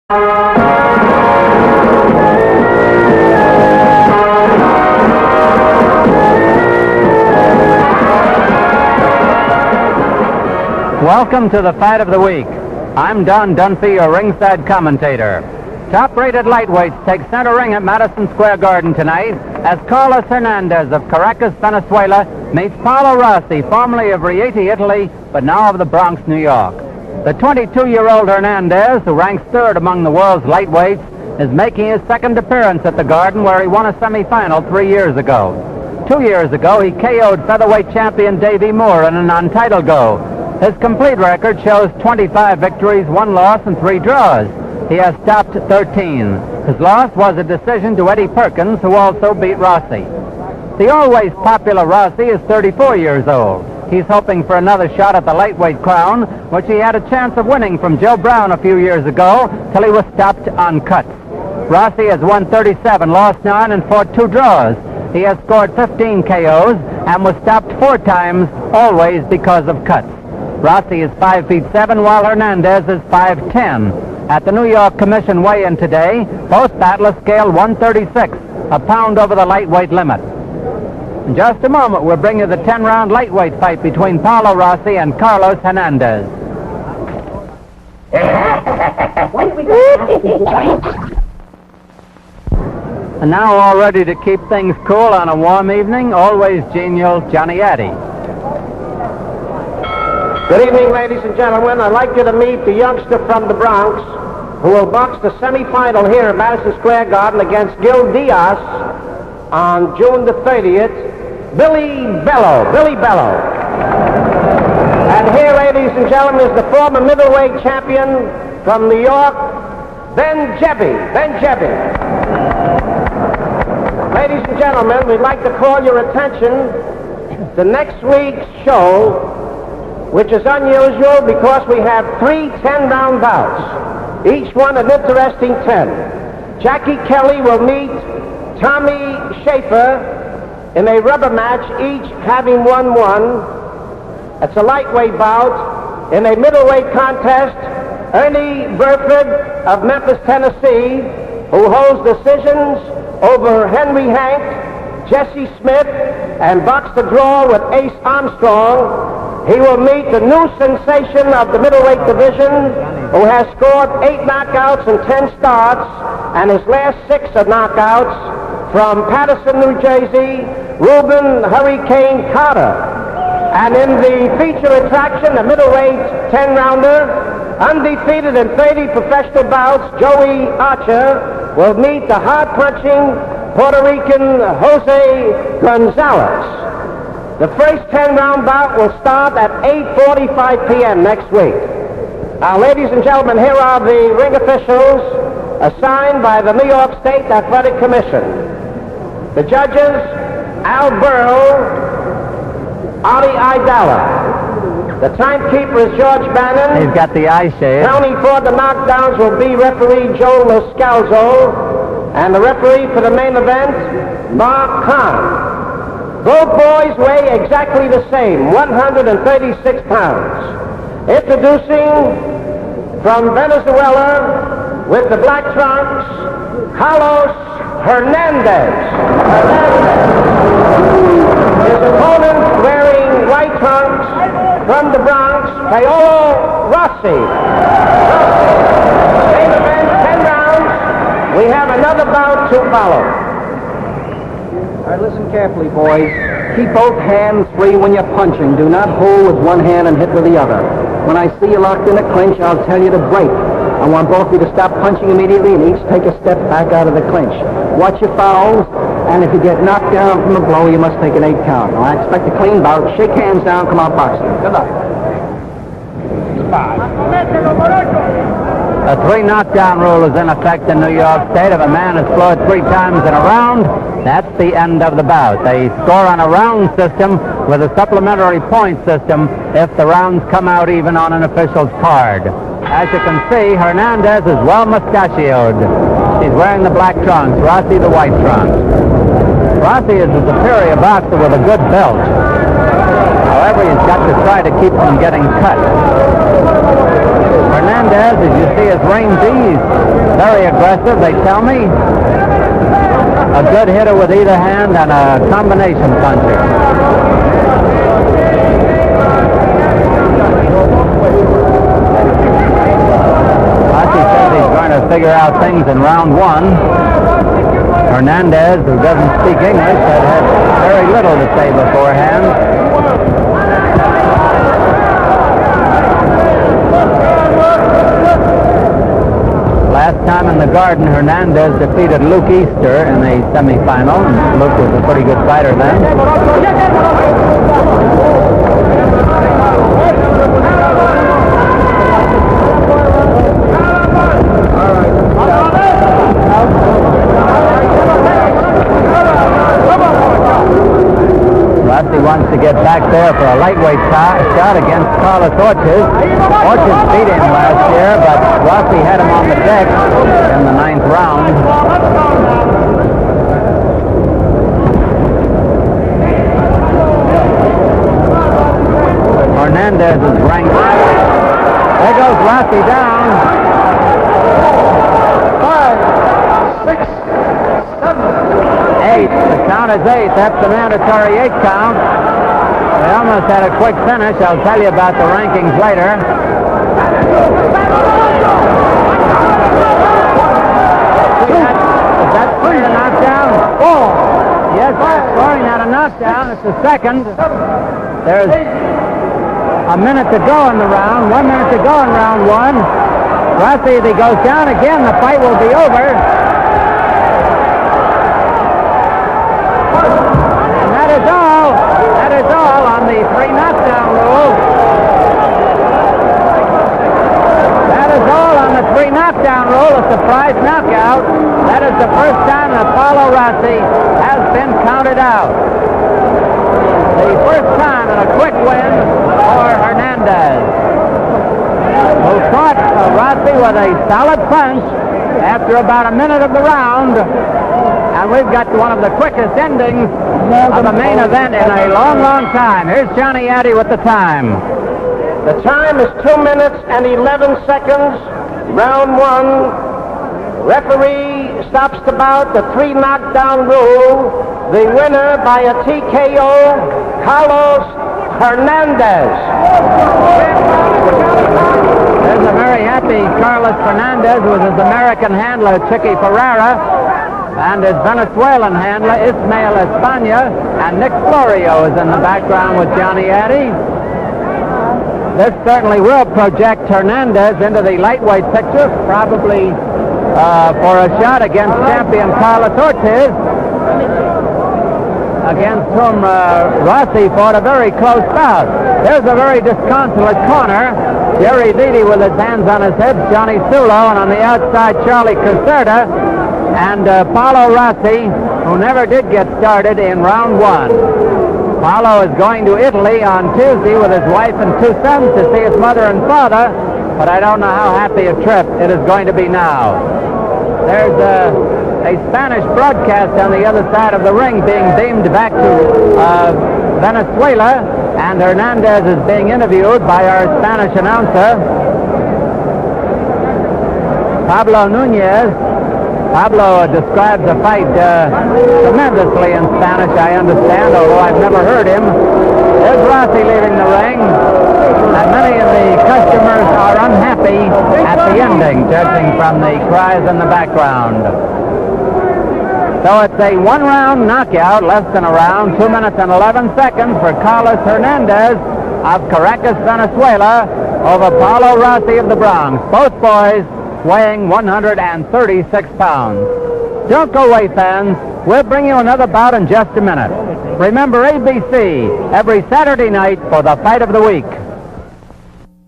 Welcome to the Fight of the Week. I'm Don Dunphy, your ringside commentator. Top-rated lightweights take center ring at Madison Square Garden tonight as Carlos Hernandez of Caracas, Venezuela, meets Paolo Rosi, formerly of Rieti, Italy, but now of the Bronx, New York. The 22-year-old Hernandez, who ranks third among the world's lightweights, is making his second appearance at the Garden, where he won a semifinal 3 years ago. 2 years ago, he KO'd featherweight champion Davey Moore in a non-title go. His complete record shows 25 victories, 1 loss, and 3 draws. He has stopped 13. His loss was a decision to Eddie Perkins, who also beat Rosi. The always popular Rosi is 34 years old. He's hoping for another shot at the lightweight crown, which he had a chance of winning from Joe Brown a few years ago, till he was stopped on cuts. Rosi has won 37, lost 9, and fought 2 draws. He has scored 15 KOs and was stopped 4 times, always because of cuts. Rosi is 5'7", while Hernandez is 5'10". At the New York Commission weigh-in today, both battlers scaled 136, a pound over the lightweight limit. In just a moment, we'll bring you the 10-round lightweight fight between Paolo Rosi and Carlos Hernandez. And now, all ready to keep things cool on a warm evening, always genial Johnny Addy. Good evening, ladies and gentlemen. I'd like you to meet the youngster from the Bronx who will box the semifinal here at Madison Square Garden against Gil Diaz on June the 30th, Billy Bello. And here, ladies and gentlemen, is the former middleweight champion from New York, Ben Jebby. Ladies and gentlemen, we'd like to call your attention to next week's show, which is unusual because we have 3 10-round bouts, each one an interesting 10. Jackie Kelly will meet Tommy Schaefer in a rubber match, each having won 1. It's a lightweight bout. In a middleweight contest, Ernie Burford of Memphis, Tennessee, who holds decisions over Henry Hank, Jesse Smith, and boxed a draw with Ace Armstrong. He will meet the new sensation of the middleweight division, who has scored 8 knockouts and 10 starts, and his last 6 are knockouts, from Paterson, New Jersey, Reuben Hurricane Carter. And in the feature attraction, the middleweight 10-rounder, undefeated in 30 professional bouts, Joey Archer will meet the hard-punching Puerto Rican Jose Gonzalez. The first 10-round bout will start at 8:45 p.m. next week. Now, ladies and gentlemen, here are the ring officials assigned by the New York State Athletic Commission. The judges, Al Burrow, Artie Idala. The timekeeper is George Bannon. He's got the eye shade. Counting for the knockdowns will be referee Joe Loscalzo, and the referee for the main event, Mark Kahn. Both boys weigh exactly the same, 136 pounds. Introducing from Venezuela with the black trunks, Carlos Hernandez. His opponent wearing white trunks from the Bronx, Paolo Rosi. Main event, 10 rounds. We have another bout to follow. All right, listen carefully, boys. Keep both hands free when you're punching. Do not hold with one hand and hit with the other. When I see you locked in a clinch, I'll tell you to break. I want both of you to stop punching immediately and each take a step back out of the clinch. Watch your fouls, and if you get knocked down from a blow, you must take an 8 count. Now, I expect a clean bout. Shake hands down, come out boxing. Good luck. 5. A 3 knockdown rule is in effect in New York State. If a man is floored 3 times in a round, that's the end of the bout. They score on a round system with a supplementary point system if the rounds come out even on an official's card. As you can see, Hernandez is well mustachioed. He's wearing the black trunks, Rosi the white trunks. Rosi is a superior boxer with a good belt. However, he's got to try to keep from getting cut. Hernandez, as you see, has reigned ease Very aggressive, they tell me. A good hitter with either hand and a combination puncher. Rossi says he's going to figure out things in round one. Hernandez, who doesn't speak English, had very little to say beforehand. Last time in the Garden, Hernandez defeated Luke Easter in the semifinal, and Luke was a pretty good fighter then. Rossi wants to get back there for a lightweight shot against Carlos Ortiz. Ortiz beat him last year, but Rossi had him on the deck in the 9th round. Hernandez is ranked. There goes Rossi down. 5, 6, 7. 8. The count is 8. That's the mandatory 8 count. They almost had a quick finish. I'll tell you about the rankings later. Is that scoring a knockdown? Yes, that's scoring out a knockdown. It's the second. There's a minute to go in the round. 1 minute to go in round one. Rossi, if he goes down again, the fight will be over. That is all on the 3 knockdown rule. That is all on the 3 knockdown rule. A surprise knockout. That is the first time that Paolo Rosi has been counted out. The first time in a quick win for Hernandez, who caught Rosi with a solid punch after about a minute of the round. And we've got one of the quickest endings of the main event in a long, long time. Here's Johnny Addy with the time. The time is 2 minutes and 11 seconds. Round one. Referee stops the bout. The 3 knockdown rule. The winner by a TKO, Carlos Hernandez. There's a very happy Carlos Hernandez with his American handler, Chicky Ferrara, and his Venezuelan handler, Ismael España, and Nick Florio is in the background with Johnny Addy. This certainly will project Hernandez into the lightweight picture, probably for a shot against champion Carlos Ortiz, against whom Rossi fought a very close bout. There's a very disconsolate corner. Jerry Beatty with his hands on his hips, Johnny Sulo, and on the outside, Charlie Caserta. And Paolo Rosi, who never did get started in round one. Paolo is going to Italy on Tuesday with his wife and 2 sons to see his mother and father, but I don't know how happy a trip it is going to be now. There's a Spanish broadcast on the other side of the ring being beamed back to Venezuela, and Hernandez is being interviewed by our Spanish announcer, Pablo Nunez. Pablo describes the fight tremendously in Spanish, I understand, although I've never heard him. There's Rossi leaving the ring, and many of the customers are unhappy at the ending, judging from the cries in the background. So it's a 1-round knockout, less than a round, 2 minutes and 11 seconds for Carlos Hernandez of Caracas, Venezuela, over Paolo Rosi of the Bronx. Both boys weighing 136 pounds. Don't go away, fans. We'll bring you another bout in just a minute. Remember ABC every Saturday night for the fight of the week.